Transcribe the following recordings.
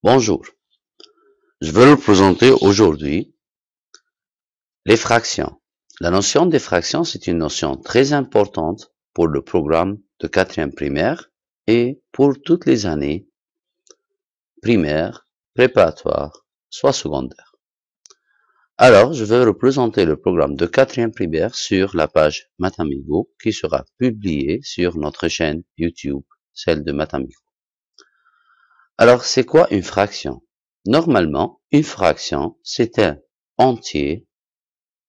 Bonjour, je vais vous présenter aujourd'hui les fractions. La notion des fractions, c'est une notion très importante pour le programme de 4e primaire et pour toutes les années primaires, préparatoires, soit secondaires. Alors, je vais représenter le programme de 4e primaire sur la page Mathamigo qui sera publiée sur notre chaîne YouTube, celle de Mathamigo. Alors, c'est quoi une fraction? Normalement, une fraction, c'est un entier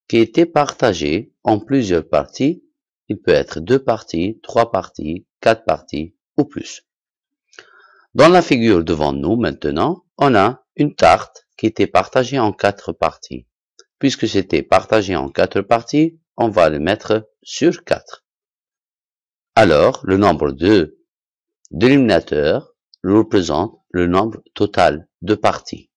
qui était partagé en plusieurs parties. Il peut être 2 parties, 3 parties, 4 parties ou plus. Dans la figure devant nous maintenant, on a une tarte qui était partagée en 4 parties. Puisque c'était partagé en 4 parties, on va le mettre sur 4. Alors, le nombre de dénominateurs représente le nombre total de parties.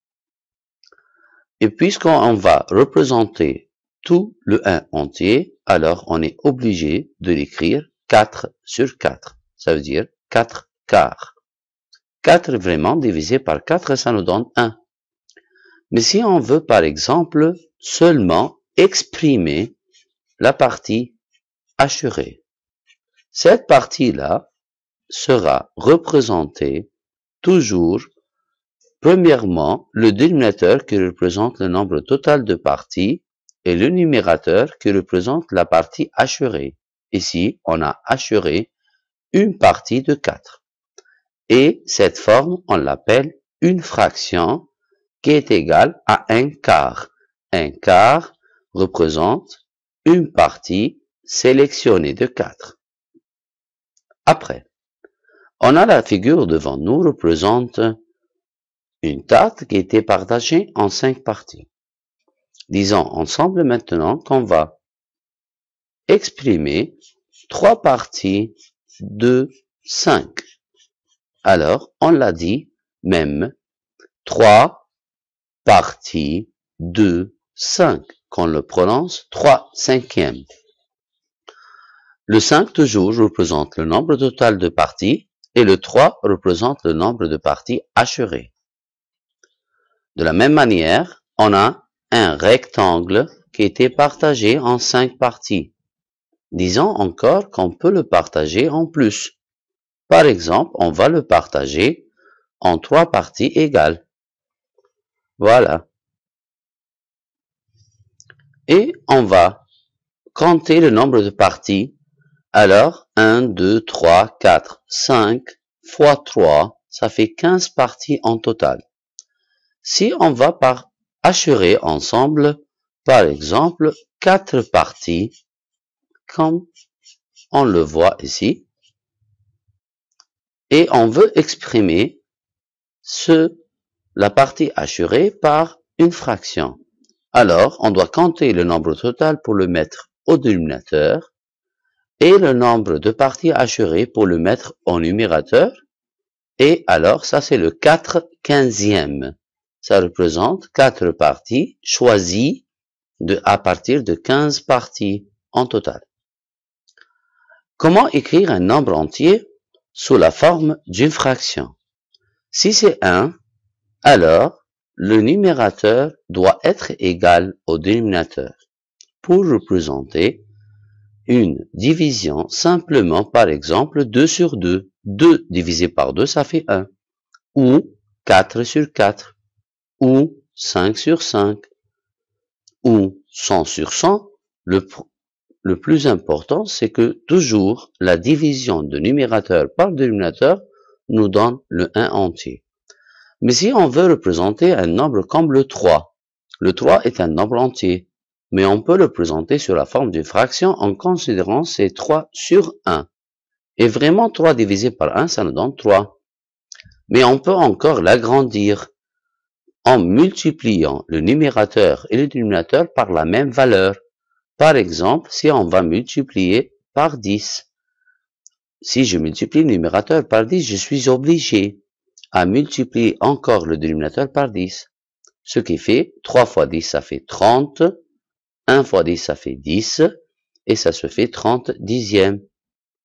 Et puisqu'on va représenter tout le 1 entier, alors on est obligé de l'écrire 4 sur 4. Ça veut dire 4 quarts. 4 vraiment divisé par 4, ça nous donne 1. Mais si on veut par exemple seulement exprimer la partie assurée, cette partie-là sera représentée toujours premièrement le dénominateur qui représente le nombre total de parties et le numérateur qui représente la partie assurée. Ici, on a assuré une partie de 4. Et cette forme, on l'appelle une fraction qui est égale à un quart. Un quart représente une partie sélectionnée de 4. Après, on a la figure devant nous représente une tarte qui était partagée en 5 parties. Disons ensemble maintenant qu'on va exprimer 3 parties de 5. Alors, on l'a dit, même 3 parties de 5, qu'on le prononce 3 cinquièmes. Le 5 toujours représente le nombre total de parties et le 3 représente le nombre de parties assurées. De la même manière, on a un rectangle qui était partagé en 5 parties. Disons encore qu'on peut le partager en plus. Par exemple, on va le partager en 3 parties égales. Voilà. Et on va compter le nombre de parties. Alors, 1, 2, 3, 4, 5 fois 3, ça fait 15 parties en total. Si on va assurer ensemble, par exemple, 4 parties, comme on le voit ici, et on veut exprimer la partie assurée par une fraction. Alors, on doit compter le nombre total pour le mettre au dénominateur et le nombre de parties assurées pour le mettre au numérateur. Et alors, ça c'est le 4 quinzième. Ça représente 4 parties choisies à partir de 15 parties en total. Comment écrire un nombre entier sous la forme d'une fraction? Si c'est 1, alors le numérateur doit être égal au dénominateur. Pour représenter une division, simplement par exemple 2 sur 2. 2 divisé par 2, ça fait 1. Ou 4 sur 4. Ou 5 sur 5. Ou 100 sur 100. Le plus important, c'est que toujours la division de numérateur par dénominateur nous donne le 1 entier. Mais si on veut représenter un nombre comme le 3 est un nombre entier, mais on peut le présenter sous la forme d'une fraction en considérant ces 3 sur 1. Et vraiment 3 divisé par 1, ça nous donne 3. Mais on peut encore l'agrandir en multipliant le numérateur et le dénominateur par la même valeur. Par exemple, si on va multiplier par 10. Si je multiplie le numérateur par 10, je suis obligé à multiplier encore le dénominateur par 10. Ce qui fait 3 fois 10, ça fait 30. 1 fois 10, ça fait 10. Et ça se fait 30 dixièmes.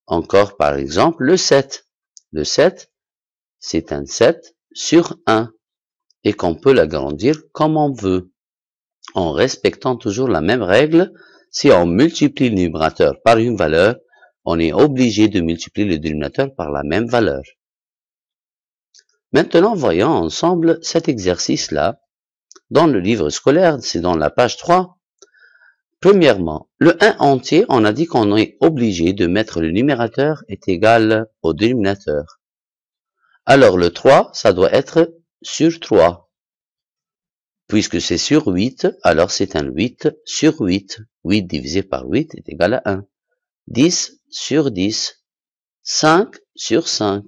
Encore par exemple le 7. Le 7, c'est un 7 sur 1. et qu'on peut l'agrandir comme on veut, en respectant toujours la même règle. Si on multiplie le numérateur par une valeur, on est obligé de multiplier le dénominateur par la même valeur. Maintenant, voyons ensemble cet exercice-là. Dans le livre scolaire, c'est dans la page 3. Premièrement, le 1 entier, on a dit qu'on est obligé de mettre le numérateur est égal au dénominateur. Alors le 3, ça doit être sur 3. Puisque c'est sur 8, alors c'est un 8 sur 8. 8 divisé par 8 est égal à 1. 10 sur 10. 5 sur 5.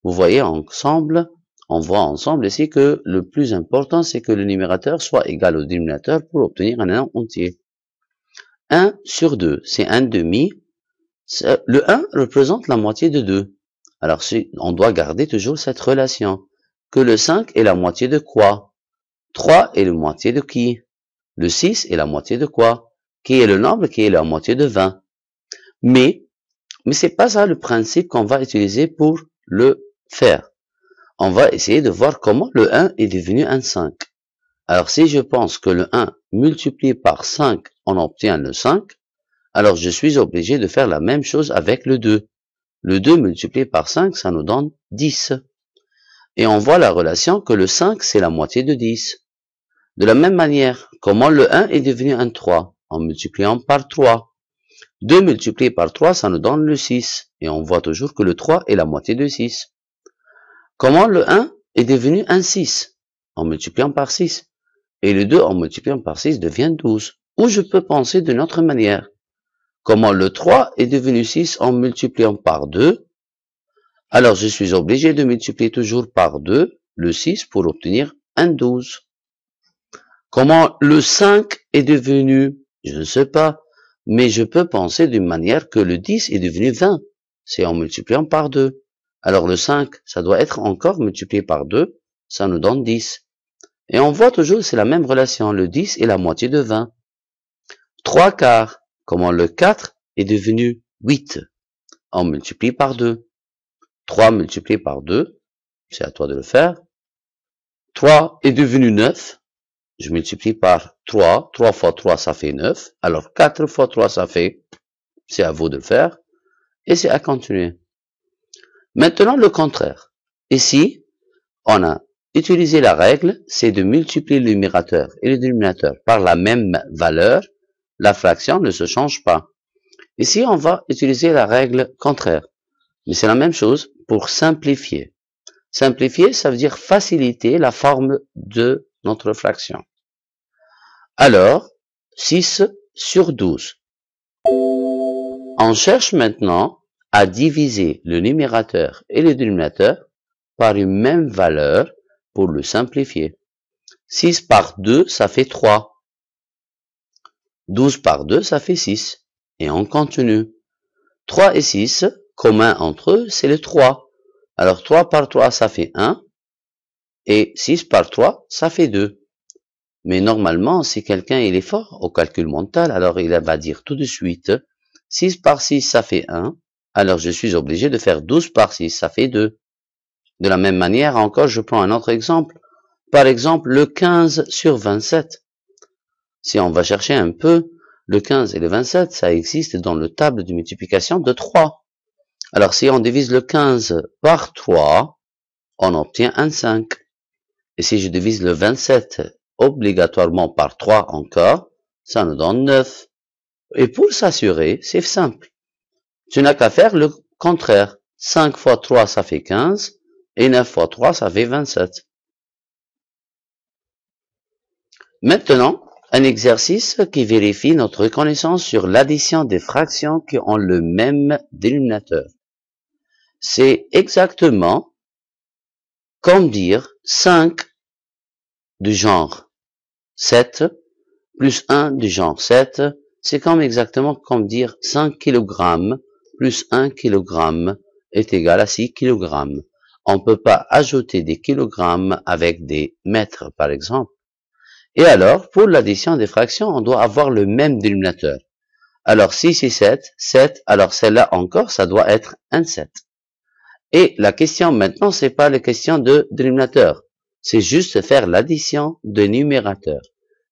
Vous voyez ensemble, on voit ensemble ici que le plus important, c'est que le numérateur soit égal au dénominateur pour obtenir un 1 entier. 1 sur 2, c'est 1 demi. Le 1 représente la moitié de 2. Alors, on doit garder toujours cette relation. Que le 5 est la moitié de quoi? 3 est la moitié de qui? Le 6 est la moitié de quoi? Qui est le nombre qui est la moitié de 20? Mais c'est pas ça le principe qu'on va utiliser pour le faire. On va essayer de voir comment le 1 est devenu un 5. Alors, si je pense que le 1 multiplié par 5, on obtient le 5, alors je suis obligé de faire la même chose avec le 2. Le 2 multiplié par 5, ça nous donne 10. Et on voit la relation que le 5, c'est la moitié de 10. De la même manière, comment le 1 est devenu un 3? En multipliant par 3. 2 multiplié par 3, ça nous donne le 6. Et on voit toujours que le 3 est la moitié de 6. Comment le 1 est devenu un 6? En multipliant par 6. Et le 2 en multipliant par 6 devient 12. Ou je peux penser d'une autre manière. Comment le 3 est devenu 6 en multipliant par 2? Alors je suis obligé de multiplier toujours par 2 le 6 pour obtenir un 12. Comment le 5 est devenu? Je ne sais pas. Mais je peux penser d'une manière que le 10 est devenu 20. C'est en multipliant par 2. Alors le 5, ça doit être encore multiplié par 2. Ça nous donne 10. Et on voit toujours, c'est la même relation. Le 10 est la moitié de 20. 3 quarts. Comment le 4 est devenu 8? On multiplie par 2. 3 multiplié par 2, c'est à toi de le faire. 3 est devenu 9. Je multiplie par 3. 3 fois 3, ça fait 9. Alors 4 fois 3, ça fait, c'est à vous de le faire. Et c'est à continuer. Maintenant, le contraire. Ici, on a utilisé la règle, c'est de multiplier le numérateur et le dénominateur par la même valeur. La fraction ne se change pas. Ici, on va utiliser la règle contraire. Mais c'est la même chose pour simplifier. Simplifier, ça veut dire faciliter la forme de notre fraction. Alors, 6 sur 12. On cherche maintenant à diviser le numérateur et le dénominateur par une même valeur pour le simplifier. 6 par 2, ça fait 3. 12 par 2, ça fait 6. Et on continue. 3 et 6, commun entre eux, c'est le 3. Alors 3 par 3, ça fait 1. Et 6 par 3, ça fait 2. Mais normalement, si quelqu'un il est fort au calcul mental, alors il va dire tout de suite 6 par 6, ça fait 1. Alors je suis obligé de faire 12 par 6, ça fait 2. De la même manière, encore, je prends un autre exemple. Par exemple, le 15 sur 27. Si on va chercher un peu, le 15 et le 27, ça existe dans le table de multiplication de 3. Alors si on divise le 15 par 3, on obtient un 5. Et si je divise le 27 obligatoirement par 3 encore, ça nous donne 9. Et pour s'assurer, c'est simple. Tu n'as qu'à faire le contraire. 5 fois 3, ça fait 15. Et 9 fois 3, ça fait 27. Maintenant, un exercice qui vérifie notre connaissance sur l'addition des fractions qui ont le même dénominateur. C'est exactement comme dire 5 du genre 7 plus 1 du genre 7. C'est exactement comme dire 5 kg plus 1 kg est égal à 6 kg. On ne peut pas ajouter des kilogrammes avec des mètres, par exemple. Et alors, pour l'addition des fractions, on doit avoir le même dénominateur. Alors, 6 et 7, 7, alors celle-là encore, ça doit être un 7. Et la question maintenant, c'est pas la question de dénominateur. c'est juste faire l'addition de numérateurs.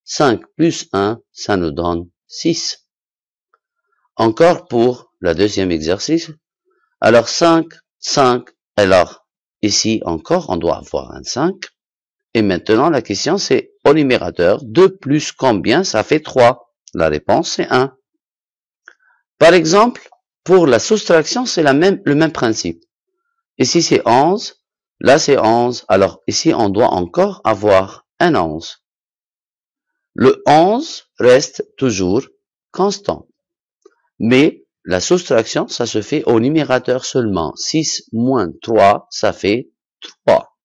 5 plus 1, ça nous donne 6. Encore pour le deuxième exercice. Alors 5, 5, alors ici encore, on doit avoir un 5. Et maintenant, la question c'est, au numérateur, 2 plus combien, ça fait 3. La réponse c'est 1. Par exemple, pour la soustraction, c'est le même principe. Ici c'est 11, là c'est 11, alors ici on doit encore avoir un 11. Le 11 reste toujours constant. Mais la soustraction, ça se fait au numérateur seulement. 6 moins 3, ça fait 3.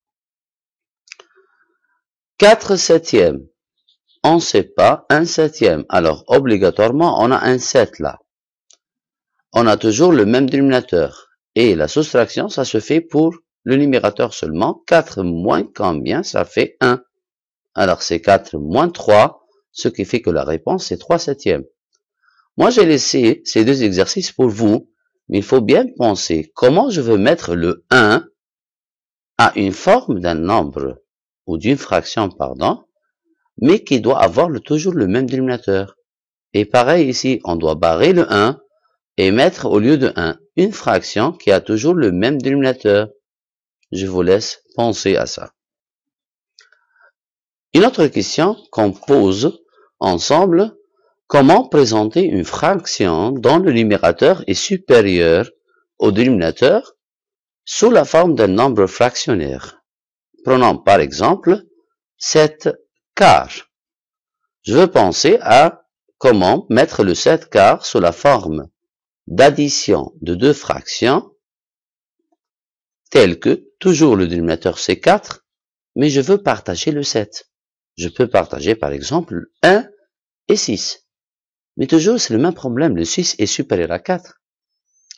4 septièmes. On ne sait pas, 1 septième. Alors, obligatoirement, on a un 7 là. On a toujours le même dénominateur. Et la soustraction, ça se fait pour le numérateur seulement. 4 moins combien? Ça fait 1. Alors, c'est 4 moins 3, ce qui fait que la réponse est 3 septièmes. Moi, j'ai laissé ces deux exercices pour vous, mais il faut bien penser comment je veux mettre le 1 à une forme d'un nombre, ou d'une fraction, pardon, mais qui doit avoir toujours le même dénominateur. Et pareil ici, on doit barrer le 1 et mettre au lieu de 1 une fraction qui a toujours le même dénominateur. Je vous laisse penser à ça. Une autre question qu'on pose ensemble, comment présenter une fraction dont le numérateur est supérieur au dénominateur sous la forme d'un nombre fractionnaire? Prenons par exemple 7 quarts. Je veux penser à comment mettre le 7 quarts sous la forme d'addition de deux fractions telles que toujours le dénominateur c'est 4, mais je veux partager le 7. Je peux partager par exemple 1 et 6. Mais toujours c'est le même problème, le 6 est supérieur à 4.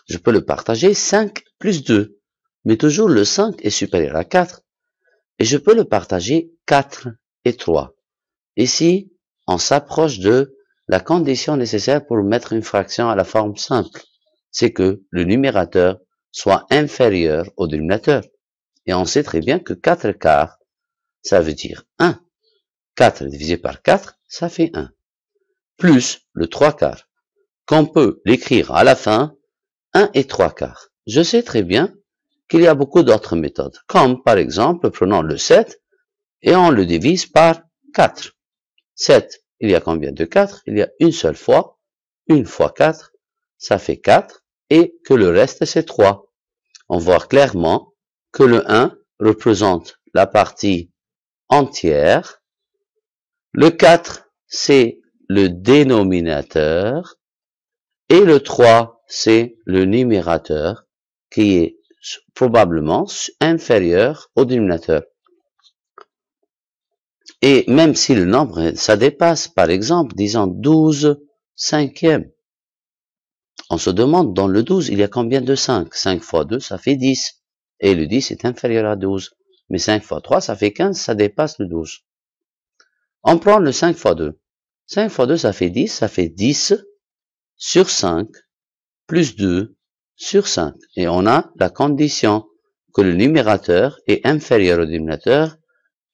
Je peux le partager 5 plus 2, mais toujours le 5 est supérieur à 4. Et je peux le partager 4 et 3. Ici, on s'approche de la condition nécessaire pour mettre une fraction à la forme simple. C'est que le numérateur soit inférieur au dénominateur. Et on sait très bien que 4 quarts, ça veut dire 1. 4 divisé par 4, ça fait 1. Plus le 3 quarts, qu'on peut l'écrire à la fin, 1 et 3 quarts. Je sais très bien qu'il y a beaucoup d'autres méthodes, comme par exemple, prenons le 7 et on le divise par 4. 7, il y a combien de 4? Il y a une seule fois, 1 fois 4, ça fait 4, et que le reste c'est 3. On voit clairement que le 1 représente la partie entière, le 4 c'est le dénominateur, et le 3 c'est le numérateur qui est probablement inférieur au dénominateur. Et même si le nombre, ça dépasse, par exemple, disons 12 cinquièmes, on se demande, dans le 12, il y a combien de 5? 5 fois 2, ça fait 10. Et le 10 est inférieur à 12. Mais 5 fois 3, ça fait 15, ça dépasse le 12. On prend le 5 fois 2. 5 fois 2, ça fait 10 sur 5, plus 2 sur 5. Et on a la condition que le numérateur est inférieur au dénominateur.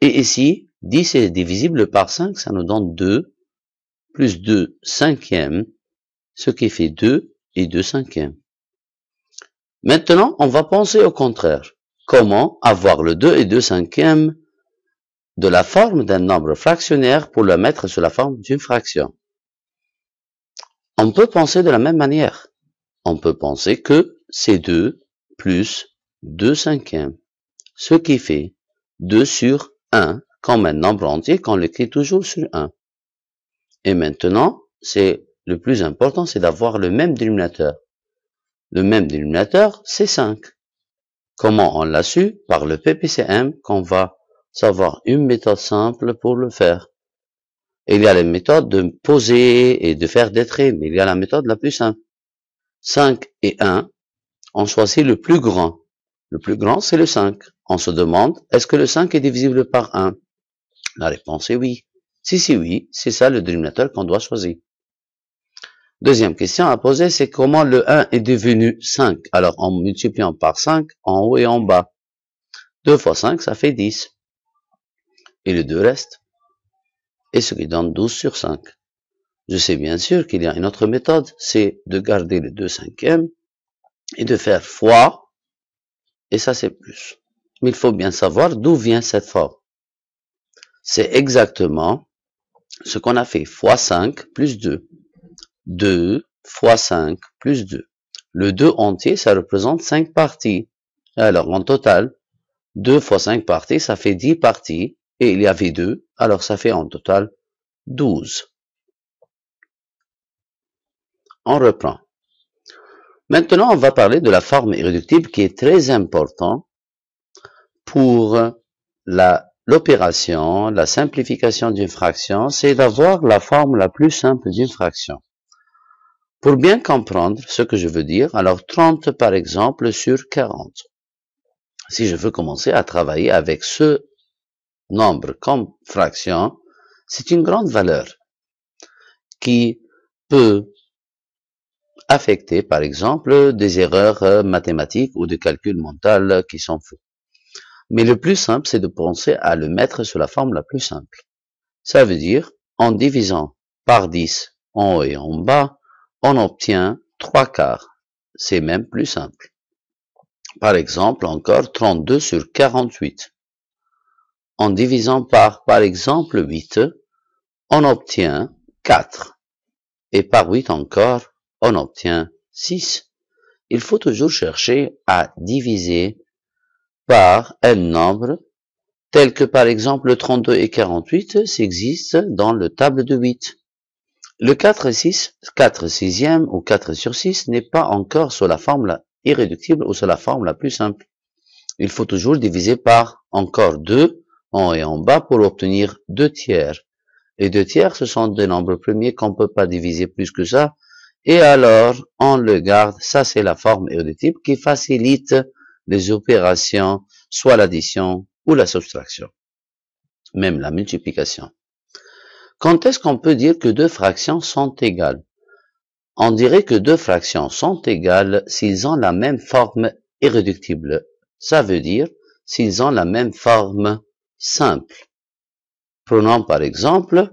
Et ici, 10 est divisible par 5, ça nous donne 2, plus 2 cinquièmes, ce qui fait 2 et 2 cinquièmes. Maintenant, on va penser au contraire. Comment avoir le 2 et 2 cinquièmes de la forme d'un nombre fractionnaire pour le mettre sous la forme d'une fraction? On peut penser de la même manière. On peut penser que c'est 2 plus 2 cinquièmes, ce qui fait 2 sur 1, comme un nombre entier qu'on l'écrit toujours sur 1. Et maintenant, c'est le plus important, c'est d'avoir le même dénominateur. Le même dénominateur, c'est 5. Comment on l'a su? Par le PPCM, qu'on va savoir une méthode simple pour le faire. Il y a les méthodes de poser et de faire des traits, mais il y a la méthode la plus simple. 5 et 1, on choisit le plus grand. Le plus grand, c'est le 5. On se demande, est-ce que le 5 est divisible par 1? La réponse est oui. Si c'est oui, c'est ça le dénominateur qu'on doit choisir. Deuxième question à poser, c'est comment le 1 est devenu 5? Alors, en multipliant par 5, en haut et en bas. 2 fois 5, ça fait 10. et le 2 reste. Et ce qui donne 12 sur 5. Je sais bien sûr qu'il y a une autre méthode, c'est de garder le 2 cinquièmes et de faire fois, et ça c'est plus. Mais il faut bien savoir d'où vient cette forme. C'est exactement ce qu'on a fait, fois 5 plus 2. 2 fois 5 plus 2. Le 2 entier, ça représente 5 parties. Alors, en total, 2 fois 5 parties, ça fait 10 parties. Et il y avait 2, alors ça fait en total 12. On reprend. Maintenant, on va parler de la forme irréductible qui est très important pour l'opération, la simplification d'une fraction, c'est d'avoir la forme la plus simple d'une fraction. Pour bien comprendre ce que je veux dire, alors 30 par exemple sur 40. Si je veux commencer à travailler avec ce nombre comme fraction, c'est une grande valeur qui peut affecter par exemple des erreurs mathématiques ou de calcul mental qui sont faux. Mais le plus simple, c'est de penser à le mettre sous la forme la plus simple. Ça veut dire, en divisant par 10 en haut et en bas, on obtient 3 quarts. C'est même plus simple. Par exemple, encore 32 sur 48. En divisant par exemple, 8, on obtient 4. Et par 8 encore, on obtient 6. Il faut toujours chercher à diviser par un nombre tel que par exemple 32 et 48 s'existent dans le table de 8. Le 4 sixième ou 4 sur 6 n'est pas encore sous la forme irréductible ou sous la forme la plus simple. Il faut toujours diviser par encore 2 en haut et en bas pour obtenir 2 tiers. Et 2 tiers, ce sont des nombres premiers qu'on ne peut pas diviser plus que ça. Et alors, on le garde. Ça, c'est la forme irréductible qui facilite les opérations, soit l'addition ou la soustraction. Même la multiplication. Quand est-ce qu'on peut dire que deux fractions sont égales? On dirait que deux fractions sont égales s'ils ont la même forme irréductible. Ça veut dire s'ils ont la même forme simple. Prenons par exemple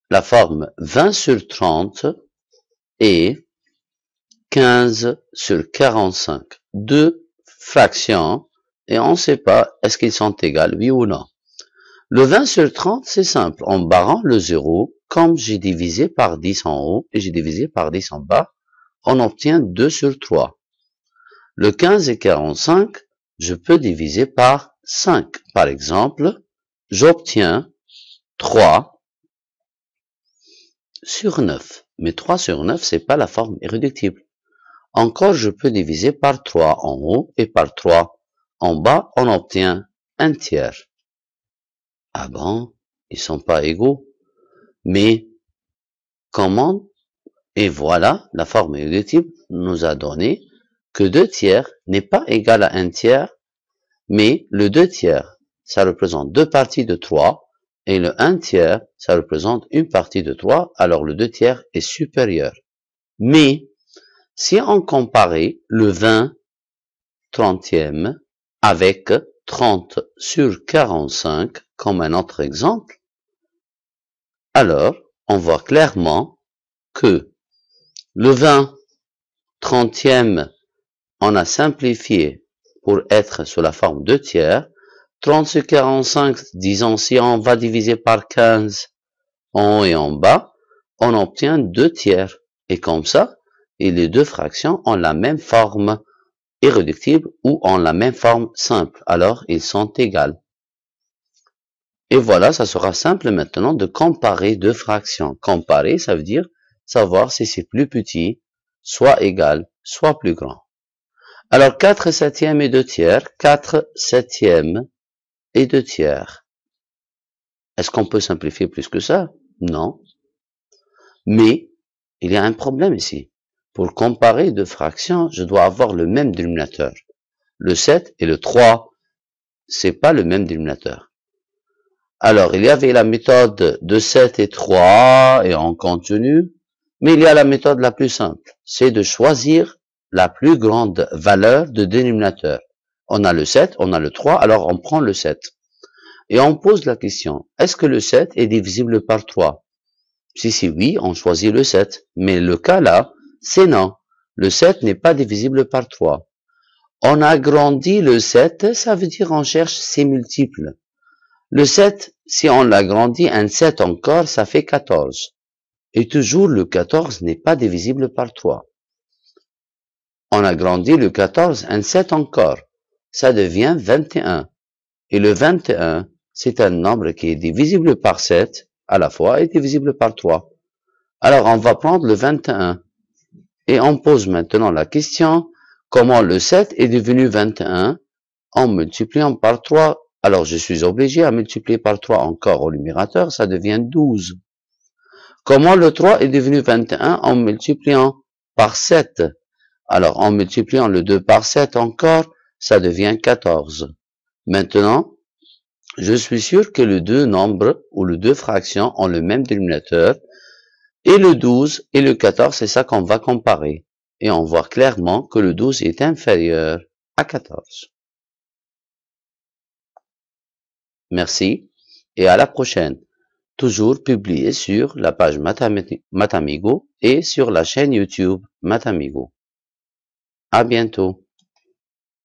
la forme 20 sur 30 et 15 sur 45. Deux fractions et on ne sait pas est-ce qu'ils sont égales, oui ou non. Le 20 sur 30, c'est simple. En barrant le 0, comme j'ai divisé par 10 en haut et j'ai divisé par 10 en bas, on obtient 2 sur 3. Le 15 et 45, je peux diviser par 5. Par exemple, j'obtiens 3 sur 9. Mais 3 sur 9, c'est pas la forme irréductible. Encore, je peux diviser par 3 en haut et par 3 en bas, on obtient 1 tiers. Ah bon, ils sont pas égaux. Mais comment? Et voilà, la forme irréductible nous a donné que 2 tiers n'est pas égal à 1 tiers, mais le 2 tiers, ça représente 2 parties de 3, et le 1 tiers, ça représente une partie de 3, alors le 2 tiers est supérieur. Mais, si on comparait le 20 trentième avec 30 sur 45, comme un autre exemple, alors, on voit clairement que le 20 trentième, on a simplifié pour être sous la forme 2 tiers. 30 sur 45, disons si on va diviser par 15 en haut et en bas, on obtient 2 tiers. Et comme ça, et les deux fractions ont la même forme irréductible ou ont la même forme simple. Alors, ils sont égales. Et voilà, ça sera simple maintenant de comparer deux fractions. Comparer, ça veut dire savoir si c'est plus petit, soit égal, soit plus grand. Alors, 4 septièmes et 2 tiers, 4 septièmes et 2 tiers. Est-ce qu'on peut simplifier plus que ça? Non. Mais, il y a un problème ici. Pour comparer deux fractions, je dois avoir le même dénominateur. Le 7 et le 3, c'est pas le même dénominateur. Alors, il y avait la méthode de 7 et 3, et on continue, mais il y a la méthode la plus simple, c'est de choisir la plus grande valeur de dénominateur. On a le 7, on a le 3, alors on prend le 7. Et on pose la question, est-ce que le 7 est divisible par 3? Si c'est oui, on choisit le 7. Mais le cas là, c'est non. Le 7 n'est pas divisible par 3. On agrandit le 7, ça veut dire on cherche ses multiples. Le 7, si on l'agrandit un 7 encore, ça fait 14. Et toujours le 14 n'est pas divisible par 3. On agrandit le 14, un 7 encore. Ça devient 21. Et le 21, c'est un nombre qui est divisible par 7 à la fois et divisible par 3. Alors on va prendre le 21. Et on pose maintenant la question, comment le 7 est devenu 21 en multipliant par 3? Alors je suis obligé à multiplier par 3 encore au numérateur, ça devient 12. Comment le 3 est devenu 21 en multipliant par 7? Alors en multipliant le 2 par 7 encore, ça devient 14. Maintenant, je suis sûr que les deux nombres ou les deux fractions ont le même dénominateur. Et le 12 et le 14, c'est ça qu'on va comparer. Et on voit clairement que le 12 est inférieur à 14. Merci et à la prochaine. Toujours publié sur la page Mathamigo et sur la chaîne YouTube Mathamigo. À bientôt.